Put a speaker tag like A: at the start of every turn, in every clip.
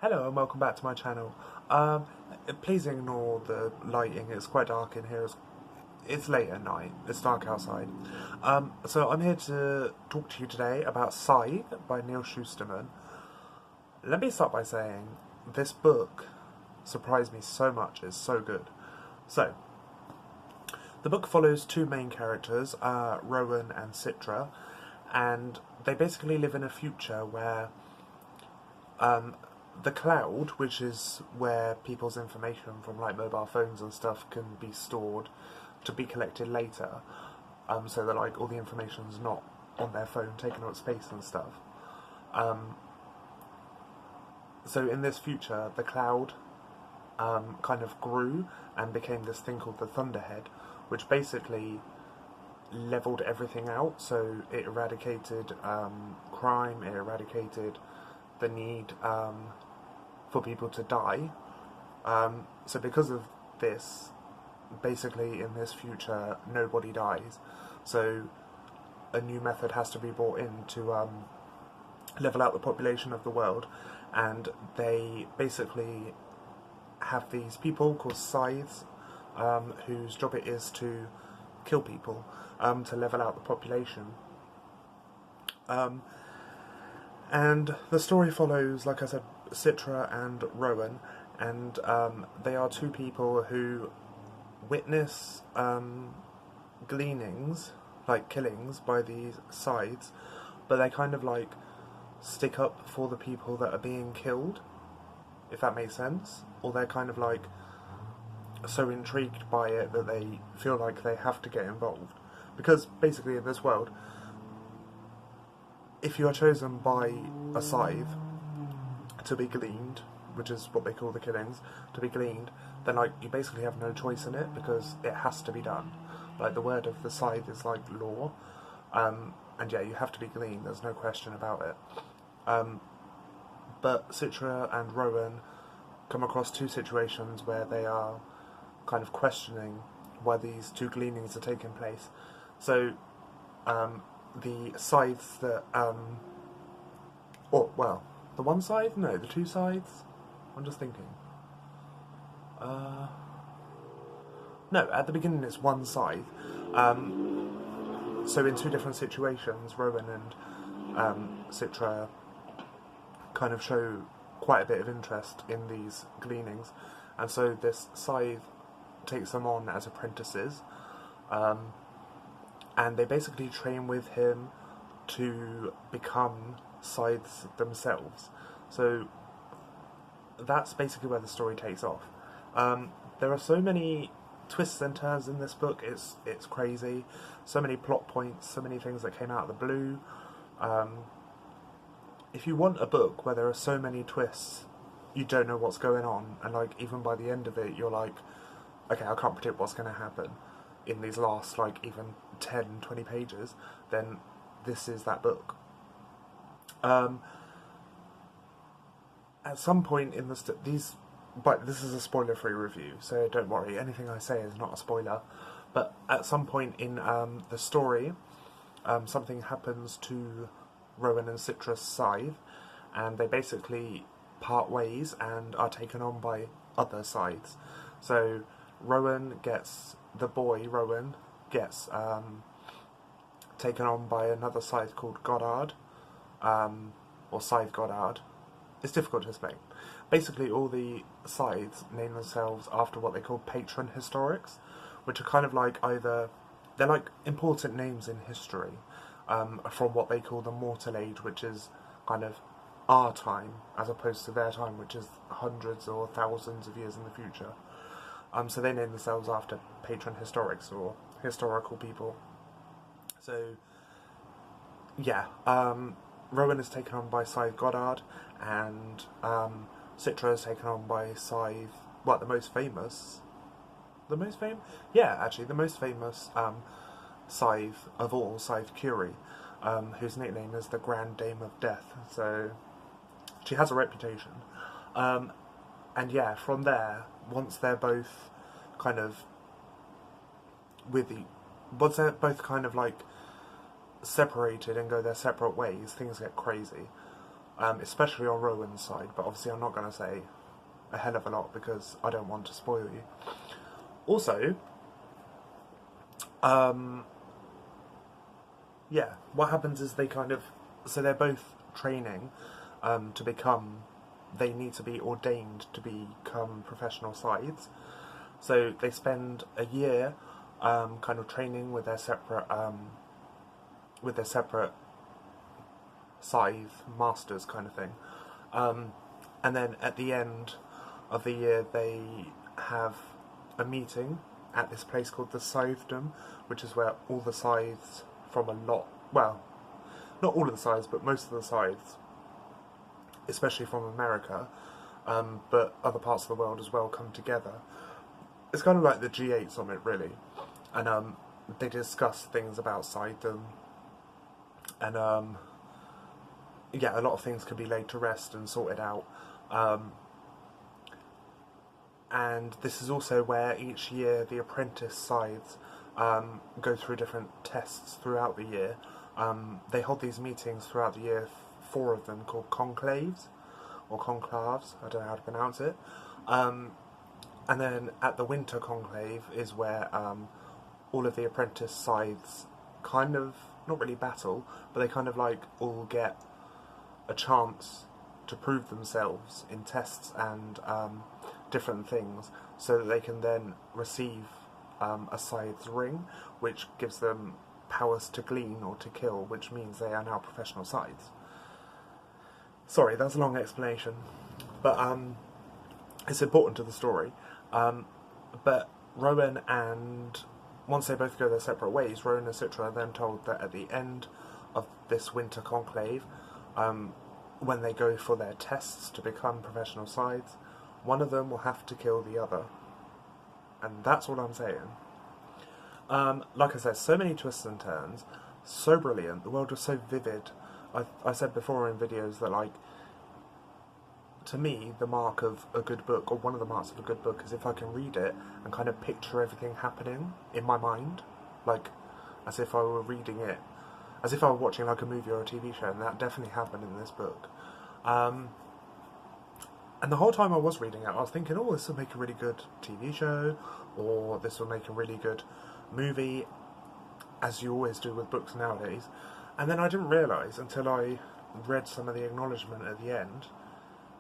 A: Hello and welcome back to my channel. Please ignore the lighting, it's quite dark in here. It's late at night, it's dark outside. So I'm here to talk to you today about Scythe by Neal Shusterman. Let me start by saying this book surprised me so much, it's so good. So, the book follows two main characters, Rowan and Citra, and they basically live in a future where the cloud, which is where people's information from like mobile phones and stuff can be stored to be collected later, so that like all the information's not on their phone taking up space and stuff. So in this future, the cloud kind of grew and became this thing called the Thunderhead, which basically leveled everything out. So it eradicated crime, it eradicated the need for people to die. So because of this, basically in this future, nobody dies. So a new method has to be brought in to level out the population of the world, and they basically have these people called Scythes, whose job it is to kill people to level out the population. And the story follows, like I said, Citra and Rowan, and they are two people who witness gleanings, like killings, by these Scythes, but they kind of like stick up for the people that are being killed, if that makes sense, or they're kind of like so intrigued by it that they feel like they have to get involved, because basically in this world, if you are chosen by a Scythe to be gleaned, which is what they call the killings, to be gleaned, then like you basically have no choice in it because it has to be done. Like the word of the Scythe is like law, and yeah, you have to be gleaned. There's no question about it. But Citra and Rowan come across two situations where they are kind of questioning why these two gleanings are taking place. So the Scythes that the one Scythe? No, the two Scythes? I'm just thinking. No, at the beginning it's one Scythe. So in two different situations, Rowan and Citra kind of show quite a bit of interest in these gleanings, and so this Scythe takes them on as apprentices, and they basically train with him to become Scythes themselves. So that's basically where the story takes off. There are so many twists and turns in this book, it's crazy. So many plot points, so many things that came out of the blue. If you want a book where there are so many twists, you don't know what's going on, and like even by the end of it, you're like, okay, I can't predict what's going to happen in these last like even 10, 20 pages, then this is that book. At some point in but this is a spoiler-free review, so don't worry, anything I say is not a spoiler. But at some point in the story, something happens to Rowan and Citra's Scythe, and they basically part ways and are taken on by other Scythes. So Rowan gets taken on by another Scythe called Goddard, or Scythe Goddard. It's difficult to explain. Basically, all the Scythes name themselves after what they call patron historics, which are kind of like they're like important names in history, from what they call the Mortal Age, which is kind of our time, as opposed to their time, which is hundreds or thousands of years in the future. So they name themselves after patron historics, or historical people. So, yeah, Rowan is taken on by Scythe Goddard, and Citra is taken on by Scythe, the most famous Scythe of all, Scythe Curie, whose nickname is the Grand Dame of Death, so she has a reputation. And yeah, from there, once they're both kind of like separated and go their separate ways, things get crazy. especially on Rowan's side, but obviously I'm not going to say a hell of a lot because I don't want to spoil you. Also, yeah, what happens is so they're both training to become, they need to be ordained to become professional scythes. So they spend a year kind of training with their separate scythe masters kind of thing. And then at the end of the year they have a meeting at this place called the Scythedom, which is where all the scythes from well, not all of the scythes, but most of the scythes, especially from America, but other parts of the world as well, come together. It's kind of like the G8 summit, really, and they discuss things about Scythedom, and yeah, a lot of things can be laid to rest and sorted out. And this is also where each year the apprentice scythes go through different tests throughout the year. They hold these meetings throughout the year, 4 of them, called conclaves, or conclaves, I don't know how to pronounce it. And then at the winter conclave is where all of the apprentice scythes kind of, not really battle, but they kind of like all get a chance to prove themselves in tests and different things, so that they can then receive a scythe's ring, which gives them powers to glean or to kill, which means they are now professional scythes. Sorry, that's a long explanation, but it's important to the story. But Rowan and, once they both go their separate ways, Rowan and Citra are then told that at the end of this winter conclave, when they go for their tests to become professional scythes, one of them will have to kill the other. And that's all I'm saying. Like I said, so many twists and turns, so brilliant, the world was so vivid. I said before in videos that, like, to me, the mark of a good book, or one of the marks of a good book, is if I can read it and kind of picture everything happening in my mind, like, as if I were reading it, as if I were watching like a movie or a TV show, and that definitely happened in this book. And the whole time I was reading it, I was thinking, oh, this will make a really good TV show, or this will make a really good movie, as you always do with books nowadays. And then I didn't realise, until I read some of the acknowledgement at the end,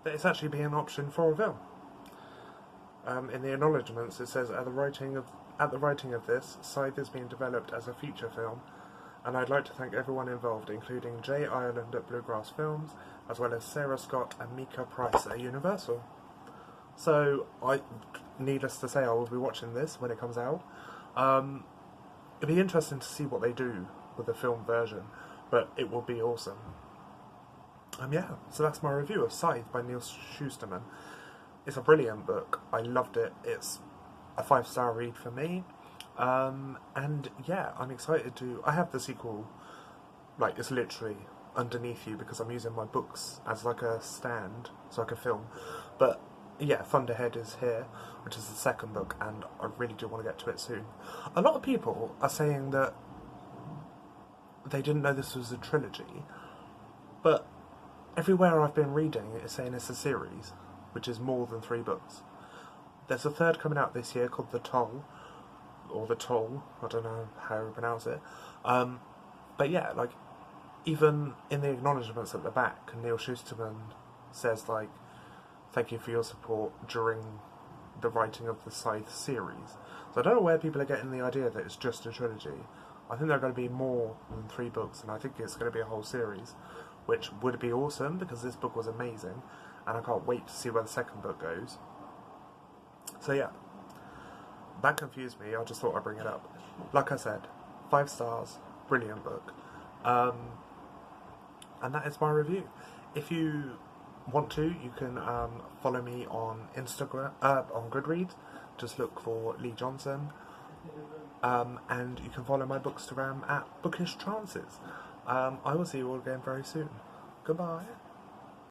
A: that it's actually being an option for a film. In the acknowledgements it says, at the writing of this, Scythe is being developed as a feature film, and I'd like to thank everyone involved, including Jay Ireland at Bluegrass Films, as well as Sarah Scott and Mika Price at Universal. So, needless to say, I will be watching this when it comes out. It'll be interesting to see what they do with the film version, but it will be awesome. Yeah, so that's my review of Scythe by Neal Shusterman. It's a brilliant book. I loved it. It's a 5-star read for me. And yeah, I'm excited to... I have the sequel, like, it's literally underneath you because I'm using my books as like a stand, so like a film. But yeah, Thunderhead is here, which is the second book, and I really do want to get to it soon. A lot of people are saying that they didn't know this was a trilogy, but everywhere I've been reading it is saying it's a series, which is more than 3 books. There's a third coming out this year called The Toll, or The Toll, I don't know how you pronounce it. But yeah, like, even in the acknowledgements at the back, Neal Shusterman says, like, thank you for your support during the writing of the Scythe series. So I don't know where people are getting the idea that it's just a trilogy. I think there are going to be more than 3 books, and I think it's going to be a whole series, which would be awesome because this book was amazing, and I can't wait to see where the second book goes. So yeah, that confused me. I just thought I'd bring it up. Like I said, 5 stars, brilliant book. And that is my review. If you want to, you can follow me on Instagram, on Goodreads. Just look for Lee Johnson. And you can follow my bookstagram at bookishtrances. I will see you all again very soon. Goodbye.